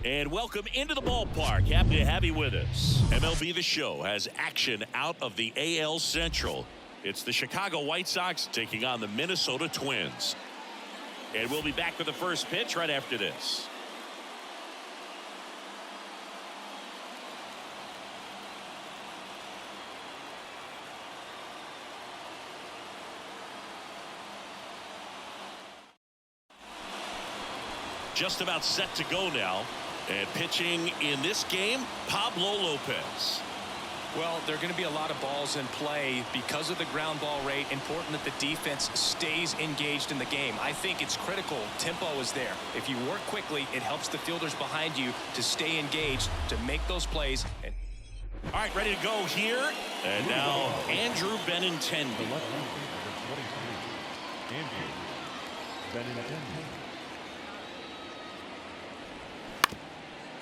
And welcome into the ballpark. Happy to have you with us. MLB The Show has action out of the AL Central. It's the Chicago White Sox taking on the Minnesota Twins. And we'll be back with the first pitch right after this. Just about set to go now. And pitching in this game, Pablo Lopez. Well, there are going to be a lot of balls in play because of the ground ball rate. Important that the defense stays engaged in the game. I think it's critical. Tempo is there. If you work quickly, it helps the fielders behind you to stay engaged, to make those plays. All right, ready to go here. And now Andrew Benintendi.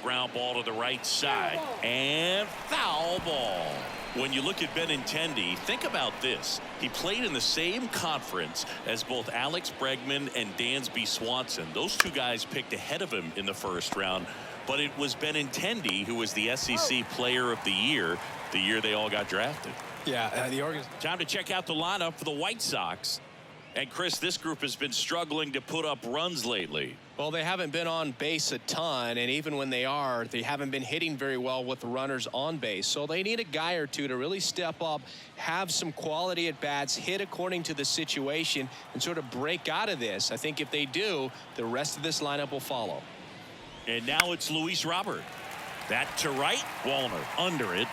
Ground ball to the right side and foul ball. When you look at Benintendi, think about this. He played in the same conference as both Alex Bregman and Dansby Swanson. Those two guys picked ahead of him in the first round, but it was Benintendi who was the SEC Player of the year they all got drafted. Yeah, time to check out the lineup for the White Sox. And Chris, this group has been struggling to put up runs lately. Well, they haven't been on base a ton, and even when they are, they haven't been hitting very well with the runners on base. So they need a guy or two to really step up, have some quality at bats, hit according to the situation, and sort of break out of this. I think if they do, the rest of this lineup will follow. And now it's Luis Robert. That to right, Wallner under it.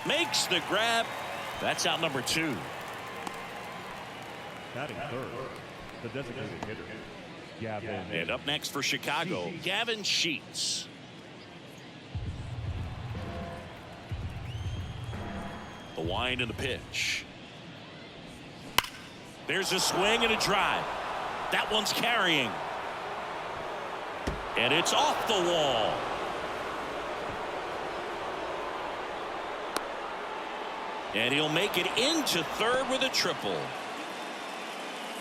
Makes the grab. That's out number 2. Batting third, the designated hitter, Gavin. And up next for Chicago, Gavin Sheets. The wind and the pitch. There's a swing and a drive. That one's carrying. And it's off the wall. And he'll make it into third with a triple.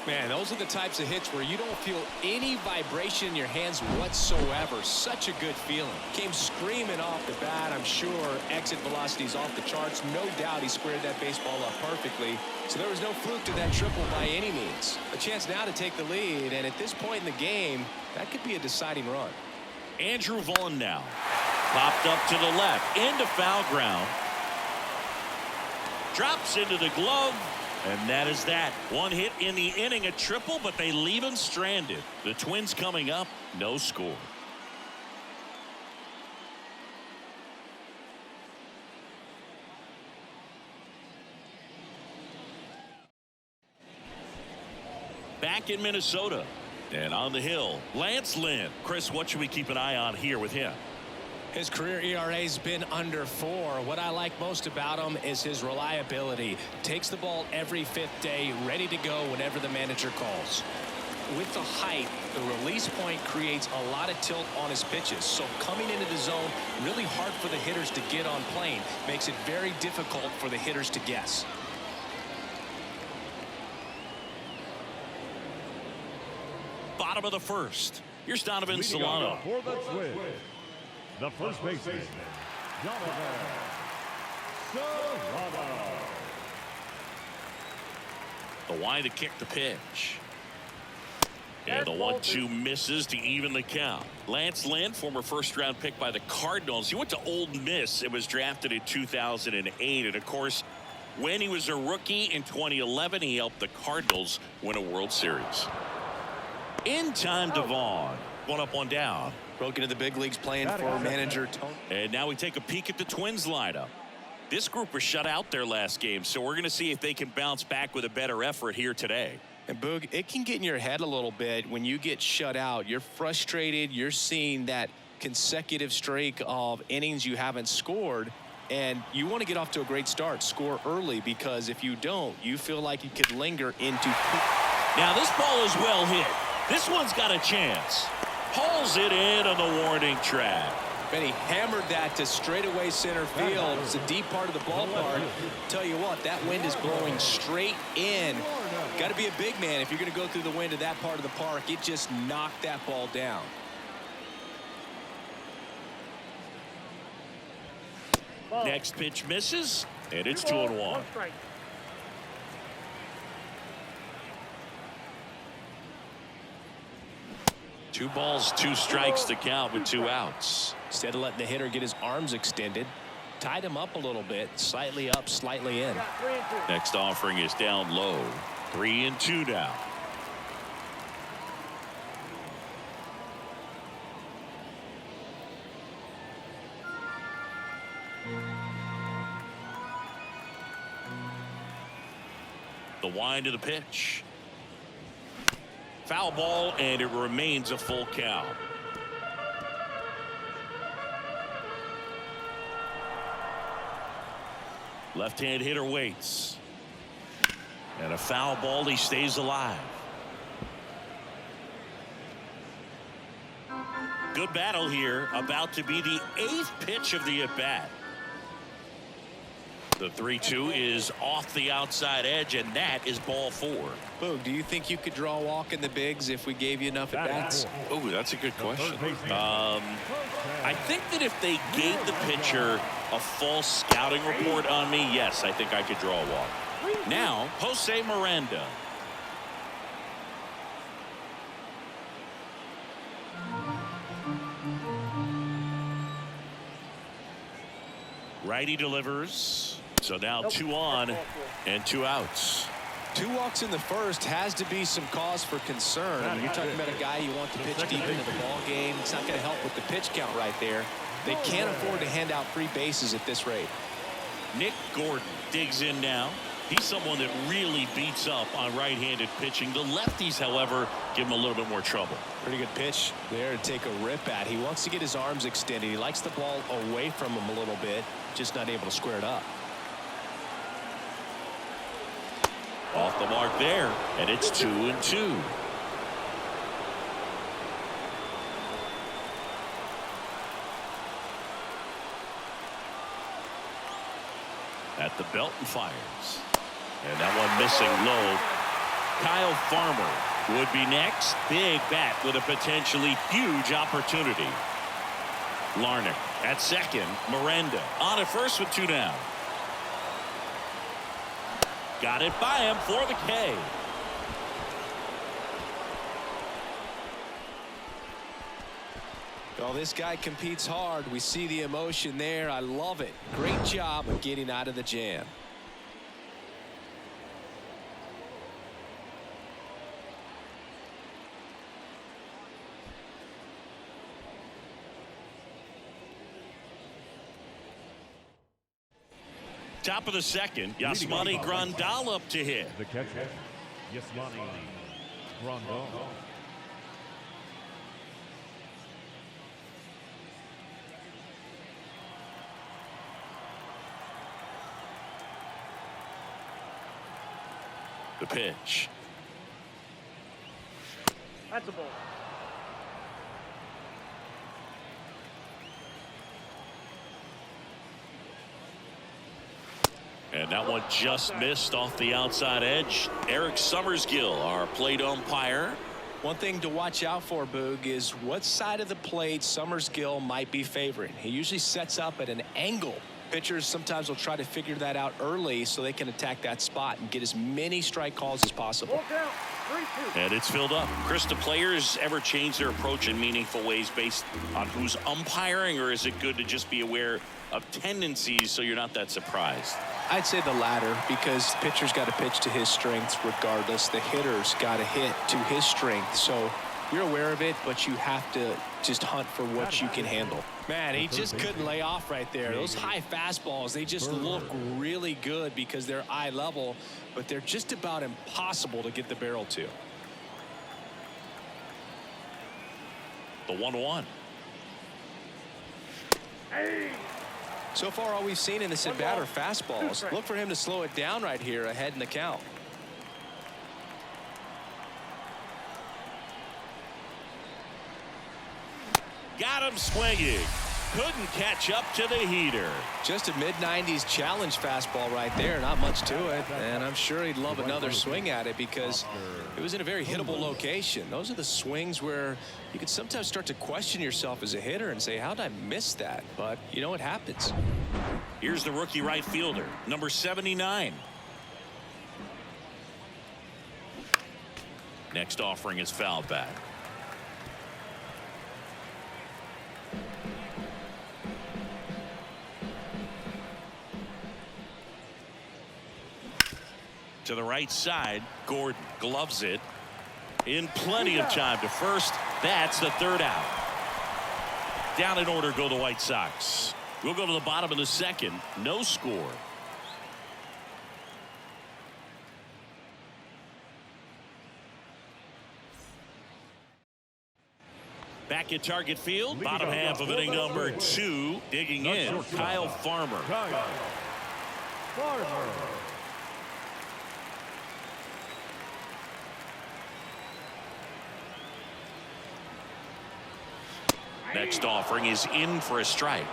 Man, those are the types of hits where you don't feel any vibration in your hands whatsoever. Such a good feeling. Came screaming off the bat. I'm sure exit velocity's off the charts. No doubt he squared that baseball up perfectly. So there was no fluke to that triple by any means. A chance now to take the lead, and at this point in the game, that could be a deciding run. Andrew Vaughn now. Popped up to the left, into foul ground. Drops into the glove. And that is that. One hit in the inning, a triple, but they leave him stranded. The Twins coming up, no score. Back in Minnesota and on the hill, Lance Lynn. Chris, what should we keep an eye on here with him? His career ERA's been under 4. What I like most about him is his reliability. Takes the ball every 5th day, ready to go whenever the manager calls. With the height, the release point creates a lot of tilt on his pitches. So coming into the zone, really hard for the hitters to get on plane. Makes it very difficult for the hitters to guess. Bottom of the first. Here's Donovan Solano. For the Twins, the first baseman, Donovan Solano. The wind to kick the pitch. And the 1-2 misses to even the count. Lance Lynn, former first-round pick by the Cardinals. He went to Ole Miss and was drafted in 2008. And, of course, when he was a rookie in 2011, he helped the Cardinals win a World Series. In time to Vaughn. One up, one down. Broke into the big leagues playing for manager Tony. And now we take a peek at the Twins lineup. This group was shut out their last game, so we're going to see if they can bounce back with a better effort here today. And Boog, it can get in your head a little bit when you get shut out. You're frustrated. You're seeing that consecutive streak of innings you haven't scored, and you want to get off to a great start, score early, because if you don't, you feel like you could linger into. Now this ball is well hit. This one's got a chance. Hauls it in on the warning track. And he hammered that to straightaway center field. It's a deep part of the ballpark. Tell you what, that wind is blowing straight in. Got to be a big man if you're going to go through the wind of that part of the park. It just knocked that ball down. Next pitch misses, and it's 2-1. Two balls, two strikes to count with 2 outs. Instead of letting the hitter get his arms extended, tied him up a little bit, slightly up, slightly in. Next offering is down low. 3-2 now. The wind of the pitch. Foul ball, and it remains a full count. Left-hand hitter waits. And a foul ball, he stays alive. Good battle here, about to be the 8th pitch of the at-bat. The 3-2 is off the outside edge, and that is ball 4. Boog, do you think you could draw a walk in the bigs if we gave you enough at-bats? Oh, that's a good question. I think that if they gave the pitcher a false scouting report on me, yes, I think I could draw a walk. Now, Jose Miranda. Righty delivers. So now 2 on and 2 outs. 2 walks in the first has to be some cause for concern. I mean, you're talking about a guy you want to pitch deep into the ball game. It's not going to help with the pitch count right there. They can't afford to hand out free bases at this rate. Nick Gordon digs in now. He's someone that really beats up on right-handed pitching. The lefties, however, give him a little bit more trouble. Pretty good pitch there to take a rip at. He wants to get his arms extended. He likes the ball away from him a little bit, just not able to square it up. Off the mark there, and it's 2-2. At the belt and fires. And that one missing low. Kyle Farmer would be next. Big bat with a potentially huge opportunity. Larnach at second. Miranda on at first with 2 down. Got it by him for the K. Well, this guy competes hard. We see the emotion there. I love it. Great job of getting out of the jam. Top of the second, Yasmani Grandal up to hit. The catcher, Yasmani Grandal. The pitch. That's a ball. And that one just missed off the outside edge. Eric Summersgill, our plate umpire. One thing to watch out for, Boog, is what side of the plate Summersgill might be favoring. He usually sets up at an angle. Pitchers sometimes will try to figure that out early so they can attack that spot and get as many strike calls as possible. And it's filled up. Chris, do players ever change their approach in meaningful ways based on who's umpiring, or is it good to just be aware of tendencies so you're not that surprised? I'd say the latter, because the pitcher's got to pitch to his strengths regardless. The hitter's got to hit to his strength. So you're aware of it, but you have to just hunt for what you can handle. Man, he just couldn't lay off right there. Those high fastballs, they just look really good because they're eye level, but they're just about impossible to get the barrel to. The 1-1. So far, all we've seen in this at-bat are fastballs. Look for him to slow it down right here ahead in the count. Got him swinging. Couldn't catch up to the heater. Just a mid-90s challenge fastball right there. Not much to it. And I'm sure he'd love another swing at it because it was in a very hittable location. Those are the swings where you can sometimes start to question yourself as a hitter and say, how did I miss that? But, you know, it happens. Here's the rookie right fielder, number 79. Next offering is fouled back. To the right side, Gordon gloves it. In plenty of time to first. That's the third out. Down in order go the White Sox. We'll go to the bottom of the second. No score. Back at Target Field, bottom half of inning number 2. Digging in, Kyle Farmer. Next offering is in for a strike.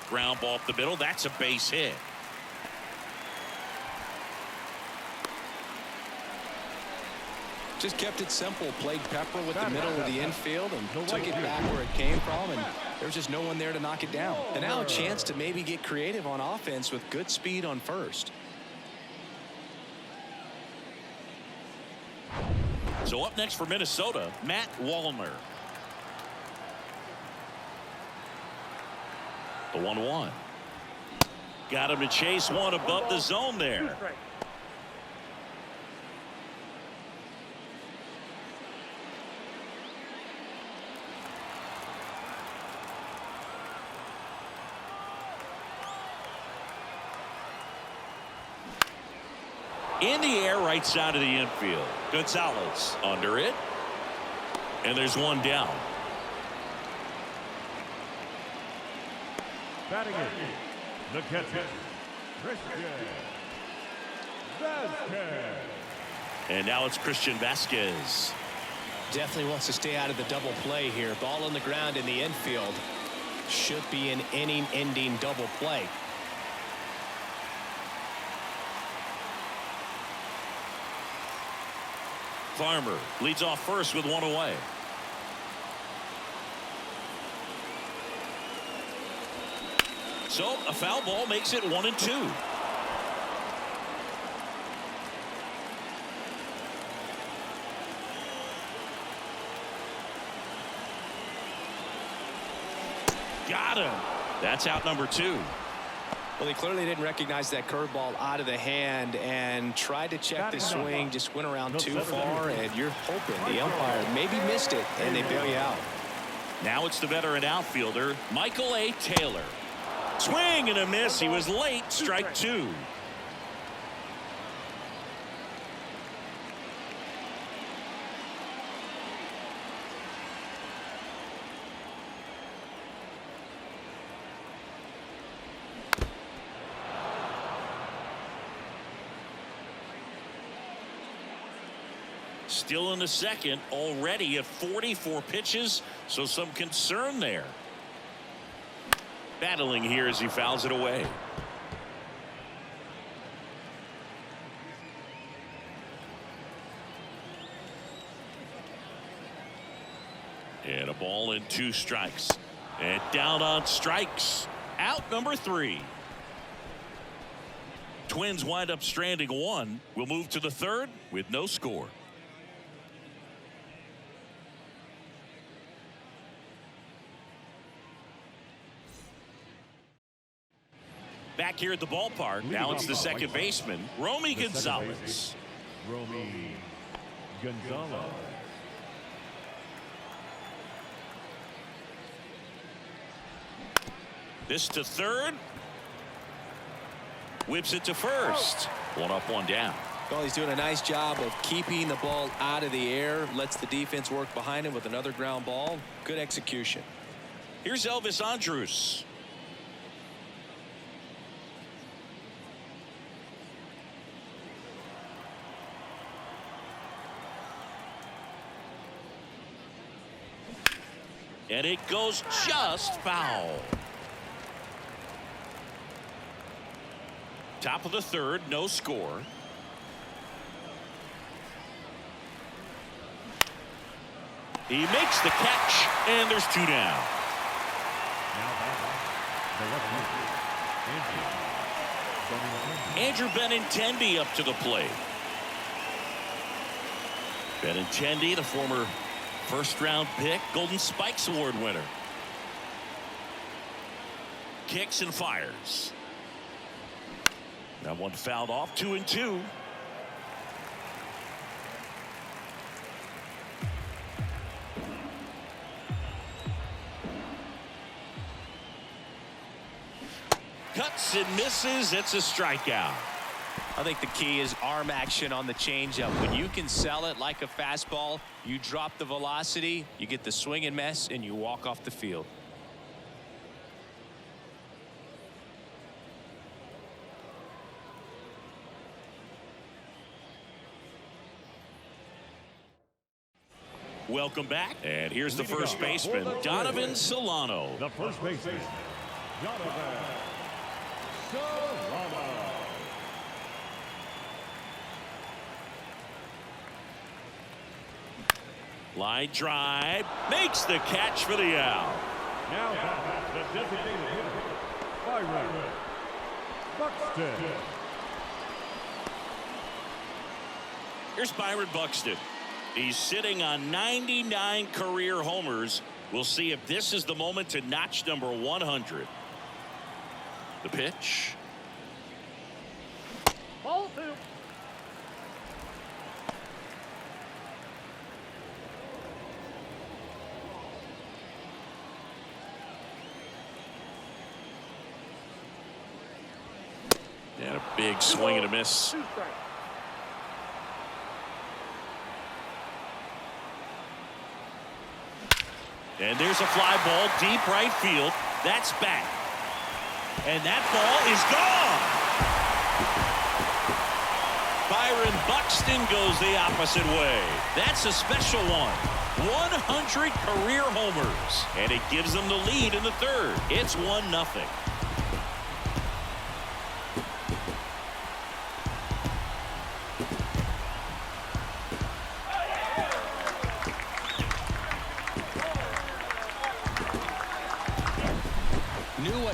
Ground ball up the middle. That's a base hit. Just kept it simple. Played pepper with the middle of the infield and took it back where it came from. And there was just no one there to knock it down. And now a chance to maybe get creative on offense with good speed on first. So up next for Minnesota, Matt Wallner. The 1-1. Got him to chase one above the zone there. In the air, right side of the infield. Gonzalez under it. And there's one down. Batting it, the catcher, Christian Vasquez. And now it's Christian Vasquez. Definitely wants to stay out of the double play here. Ball on the ground in the infield. Should be an inning-ending double play. Farmer leads off first with one away. So a foul ball makes it 1-2. Got him. That's out number 2. Well, he clearly didn't recognize that curveball out of the hand and tried to check the swing, just went around too far, and you're hoping the umpire maybe missed it and they bail you out. Now it's the veteran outfielder, Michael A. Taylor. Swing and a miss. He was late. Strike 2. Still in the second, already at 44 pitches, so some concern there. Battling here as he fouls it away. And a ball and 2 strikes. And down on strikes. Out number 3. Twins wind up stranding 1. We'll move to the third with no score. Back here at the ballpark, now it's the second baseman, Romy Gonzalez. Romy Gonzalez. This to third. Whips it to first. 1 up, 1 down. Well, he's doing a nice job of keeping the ball out of the air. Lets the defense work behind him with another ground ball. Good execution. Here's Elvis Andrus. And it goes just foul. Top of the third, no score. He makes the catch, and there's 2 down. Andrew Benintendi up to the plate. Benintendi, the former first-round pick, Golden Spikes Award winner. Kicks and fires. That one fouled off, 2-2. Cuts and misses. It's a strikeout. I think the key is arm action on the changeup. When you can sell it like a fastball, you drop the velocity, you get the swing and miss, and you walk off the field. Welcome back. And here's the first baseman, Donovan Solano. The first baseman, Donovan Solano. Line drive. Makes the catch for the out. Now the designated hitter, Byron Buxton. Here's Byron Buxton. He's sitting on 99 career homers. We'll see if this is the moment to notch number 100. The pitch. Ball 2. And a big swing and a miss. And there's a fly ball deep right field. That's back. And that ball is gone. Byron Buxton goes the opposite way. That's a special one. 100 career homers. And it gives them the lead in the third. It's 1-0.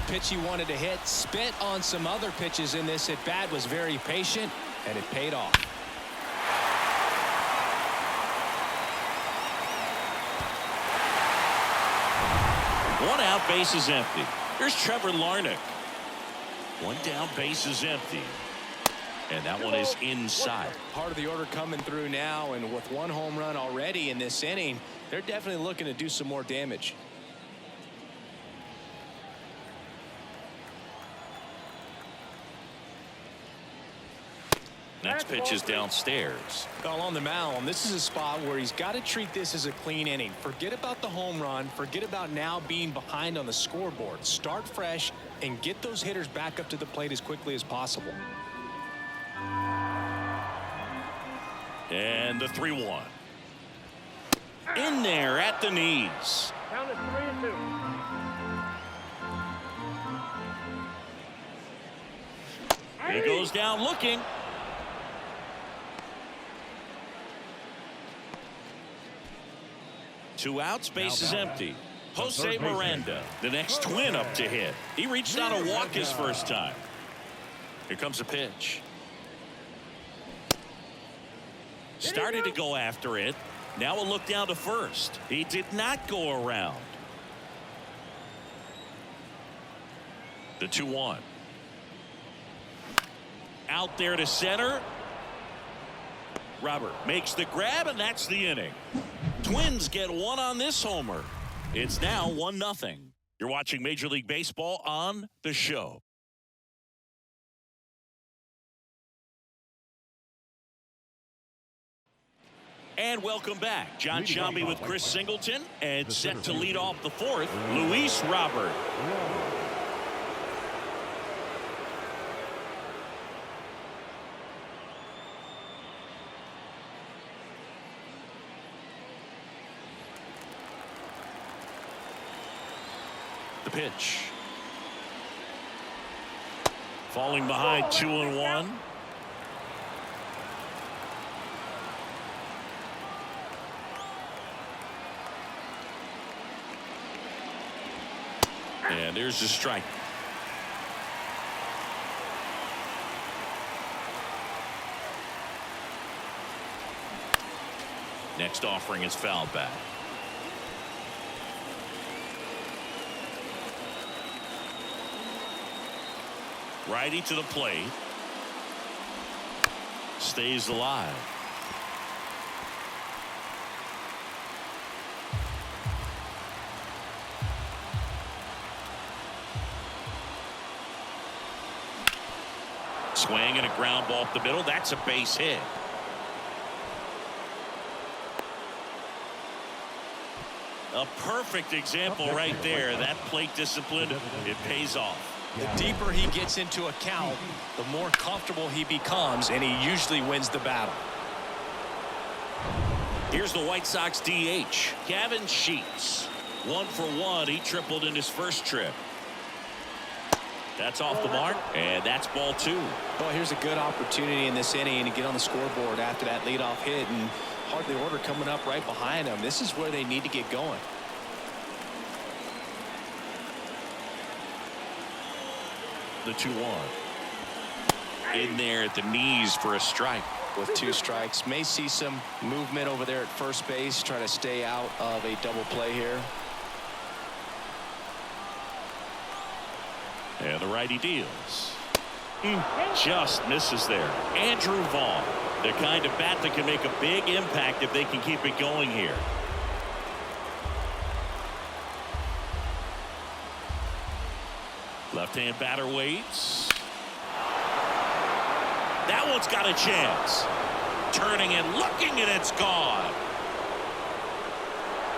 Pitch he wanted to hit, spent on some other pitches in this at bat, was very patient, and it paid off. One out, base is empty. Here's Trevor Larnach. One down, base is empty. And that one is inside. Part of the order coming through now, and with 1 home run already in this inning, they're definitely looking to do some more damage. Next pitch is downstairs. Well, on the mound, this is a spot where he's got to treat this as a clean inning. Forget about the home run. Forget about now being behind on the scoreboard. Start fresh and get those hitters back up to the plate as quickly as possible. And the 3-1. In there at the knees. Count is 3-2. He goes down looking. Two outs, base is empty. Jose Miranda, the next twin up to hit. He reached out a walk his first time. Here comes a pitch. Started to go after it. Now a look down to first. He did not go around. The 2-1. Out there to center. Robert makes the grab, and that's the inning. Twins get one on this homer. It's now 1-0. You're watching Major League Baseball on The Show. And welcome back. John Sciambi with Chris Singleton, and set to lead off the fourth, Luis Robert. The pitch. Falling behind 2-1. And there's the strike. Next offering is fouled back. Righty to the plate. Stays alive. Swing and a ground ball up the middle. That's a base hit. A perfect example right there. That plate discipline, it pays off. The deeper he gets into a count, the more comfortable he becomes, and he usually wins the battle. Here's the White Sox DH, Gavin Sheets. 1 for 1. He tripled in his first trip. That's off the mark, and that's ball 2. Well, here's a good opportunity in this inning to get on the scoreboard after that leadoff hit, and hardly order coming up right behind them. This is where they need to get going. The 2-1. In there at the knees for a strike. With 2 strikes, may see some movement over there at first base, try to stay out of a double play here. And the righty deals. Just misses there. Andrew Vaughn, the kind of bat that can make a big impact if they can keep it going here. Left-hand batter waits. That one's got a chance. Turning and looking, and it's gone.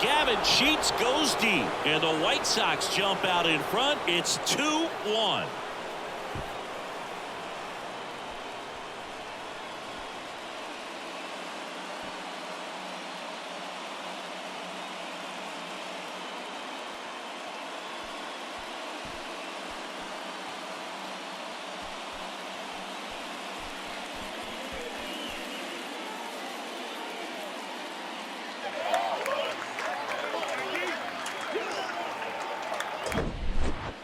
Gavin Sheets goes deep, and the White Sox jump out in front. It's 2-1.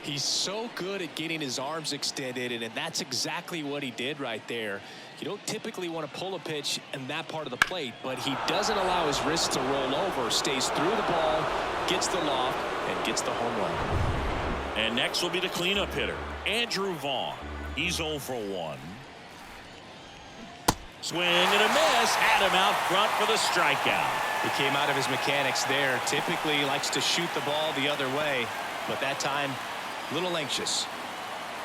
He's so good at getting his arms extended, and that's exactly what he did right there. You don't typically want to pull a pitch in that part of the plate, but he doesn't allow his wrists to roll over, stays through the ball, gets the loft, and gets the home run. And next will be the cleanup hitter, Andrew Vaughn. He's 0 for 1. Swing and a miss. Had him out front for the strikeout. He came out of his mechanics there. Typically likes to shoot the ball the other way, but that time a little anxious.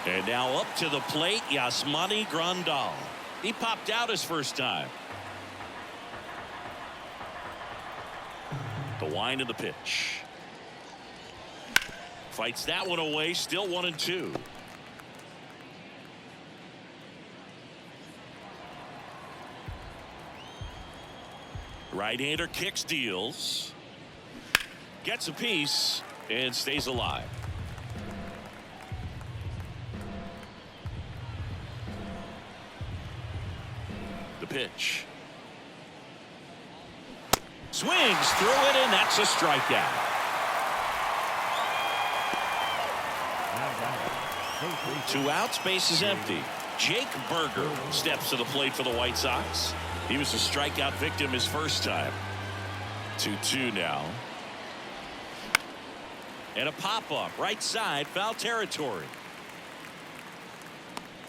And now up to the plate, Yasmani Grandal. He popped out his first time. The wind of the pitch. Fights that one away. Still 1-2. Right-hander kicks, deals. Gets a piece and stays alive. The pitch. Swings through it, and that's a strikeout. Two outs, base is empty. Jake Berger steps to the plate for the White Sox. He was a strikeout victim his first time. 2-2 now. And a pop-up right side, foul territory.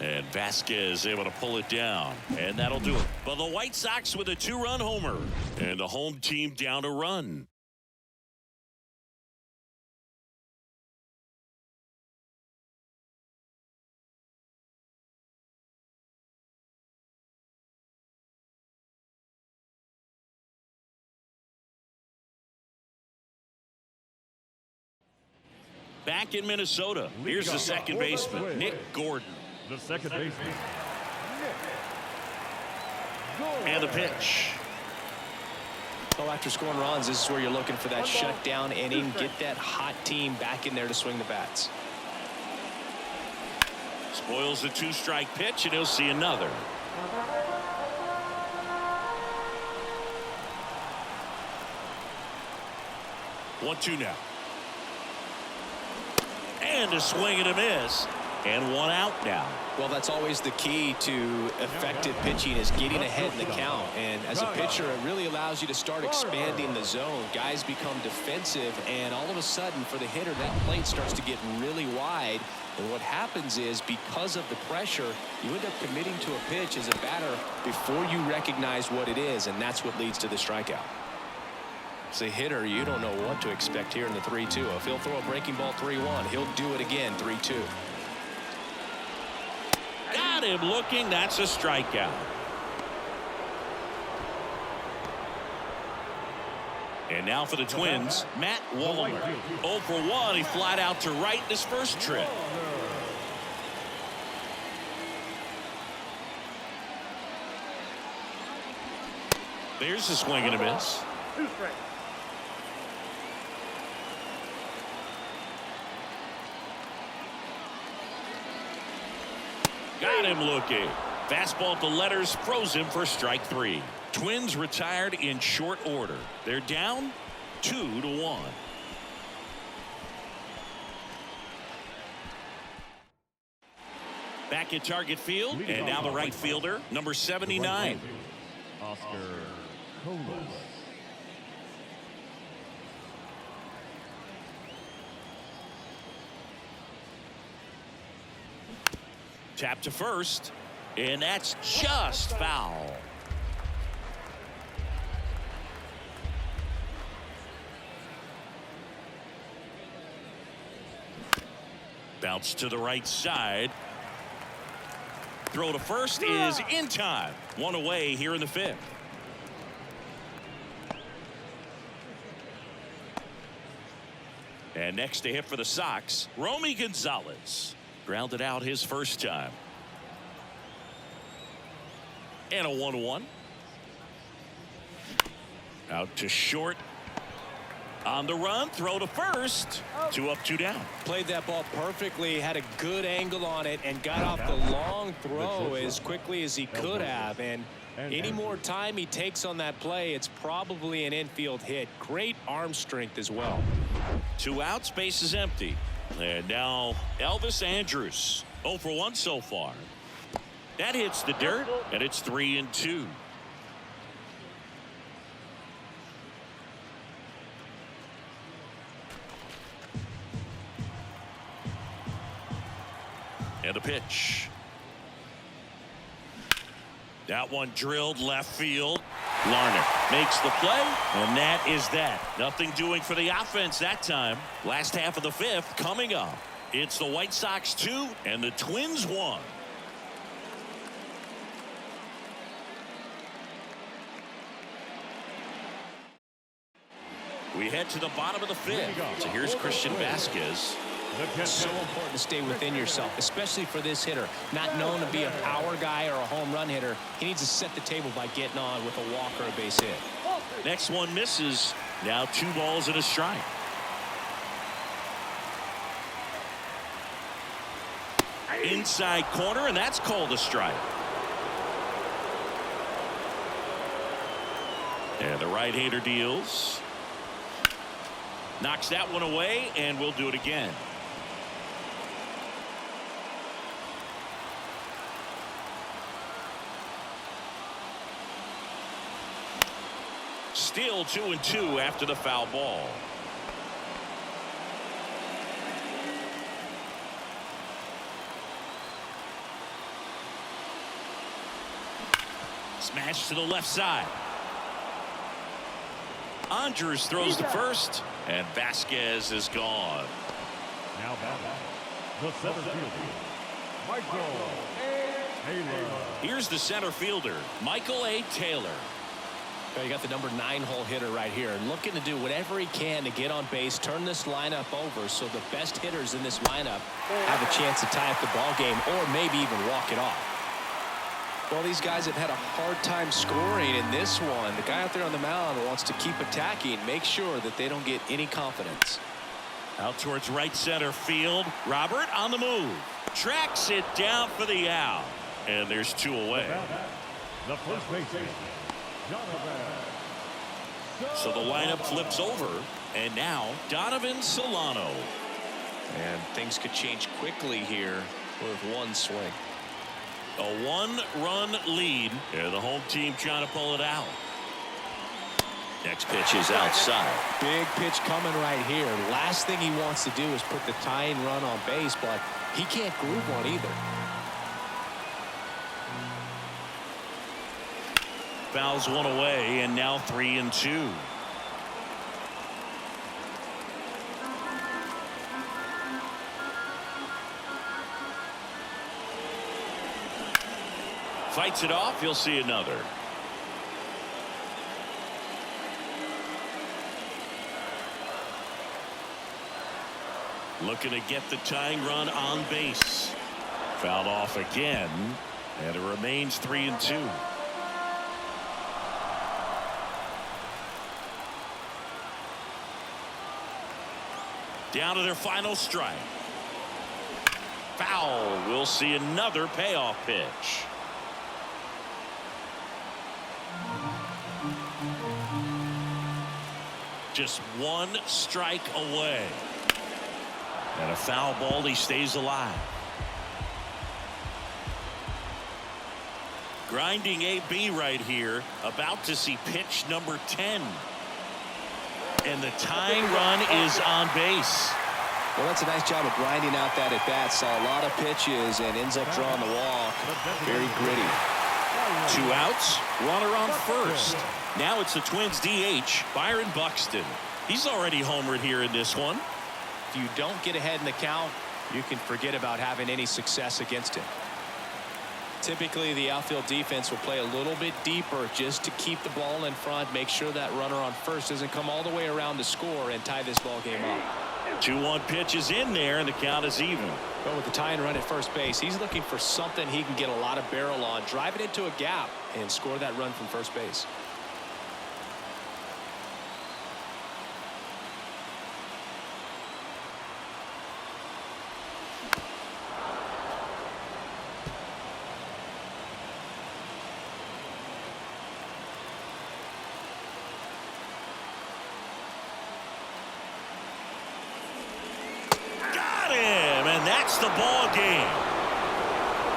And Vasquez able to pull it down, and that'll do it. But the White Sox with a 2-run homer, and the home team down a run. Back in Minnesota, here's the second baseman, Nick Gordon. The second baseman. And the pitch. Well, after scoring runs, this is where you're looking for that shutdown inning. Get that hot team back in there to swing the bats. Spoils the 2-strike pitch, and he'll see another. One-two now. And a swing and a miss. And one out now. Well, that's always the key to effective pitching, is getting ahead in the count. And as a pitcher, it really allows you to start expanding the zone. Guys become defensive, and all of a sudden, for the hitter, that plate starts to get really wide. And what happens is, because of the pressure, you end up committing to a pitch as a batter before you recognize what it is, and that's what leads to the strikeout. As a hitter, you don't know what to expect here in the 3-2. If he'll throw a breaking ball 3-1, he'll do it again 3-2. Got him looking. That's a strikeout. And now for the Twins, Matt Wallner. 0 for 1. He flied out to right in his first trip. There's a swing and a miss. 2 strikes. Got him looking. Fastball to letters, froze him for strike 3. Twins retired in short order. They're down 2-1. Back at target field, and now the right fielder, number 79. Oscar Colas. Tap to first, and that's just foul. Bounce to the right side. Throw to first is in time. One away here in the 5th. And next to hit for the Sox, Romy Gonzalez. Grounded out his first time. And a 1-1. Out to short. On the run, throw to first. 2 up, 2 down. Played that ball perfectly, had a good angle on it, and got off the long throw as quickly as he could have. And any more time he takes on that play, it's probably an infield hit. Great arm strength as well. 2 outs, base is empty. And now Elvis Andrus. 0 for 1 so far. That hits the dirt, and it's 3-2. And the pitch. That one drilled left field. Larner makes the play, and that is that. Nothing doing for the offense that time. Last half of the 5th coming up. It's the White Sox 2 and the Twins 1. We head to the bottom of the 5th. So here's Christian Vasquez. It's so important to stay within yourself, especially for this hitter. Not known to be a power guy or a home run hitter. He needs to set the table by getting on with a walk or a base hit. Next one misses. Now 2 balls and a strike. Inside corner, and that's called a strike. And the right-hander deals. Knocks that one away, and we'll do it again. Still 2-2 after the foul ball. Smash to the left side. Andrus throws to first, and Vasquez is gone. Now batting, the center fielder, Michael A. Taylor. Here's the center fielder, Michael A. Taylor. You got the number 9 hole hitter right here, looking to do whatever he can to get on base, turn this lineup over so the best hitters in this lineup have a chance to tie up the ball game or maybe even walk it off. Well, these guys have had a hard time scoring in this one. The guy out there on the mound wants to keep attacking, make sure that they don't get any confidence. Out towards right center field. Robert on the move. Tracks it down for the out. And there's 2 away. The first baseman, Donovan. So the lineup flips over. And now Donovan Solano. And things could change quickly here with one swing. A 1-run lead. And the home team trying to pull it out. Next pitch is outside. Big pitch coming right here. Last thing he wants to do is put the tying run on base, but he can't groove one either. Fouls one away, and now 3-2. Fights it off. You'll see another. Looking to get the tying run on base. Fouled off again, and it remains 3-2. Down to their final strike. Foul. We'll see another payoff pitch. Just 1 strike away. And a foul ball. He stays alive. Grinding AB right here. About to see pitch number 10. And the tying run is on base. Well, that's a nice job of grinding out that at bat. Saw a lot of pitches and ends up drawing the walk. Very gritty. 2 outs. Runner on first. Now it's the Twins DH, Byron Buxton. He's already homered here in this one. If you don't get ahead in the count, you can forget about having any success against him. Typically, the outfield defense will play a little bit deeper just to keep the ball in front, make sure that runner on first doesn't come all the way around to score and tie this ball game up. 2-1 pitch is in there, and the count is even. But with the tying run at first base, he's looking for something he can get a lot of barrel on, drive it into a gap, and score that run from first base. That's the ball game.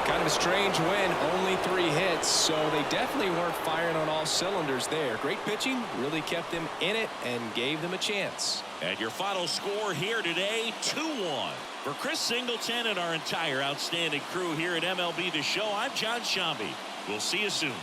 Kind of a strange win, only 3 hits, so they definitely weren't firing on all cylinders there. Great pitching, really kept them in it and gave them a chance. And your final score here today, 2-1. For Chris Singleton and our entire outstanding crew here at MLB The Show, I'm John Shambi. We'll see you soon.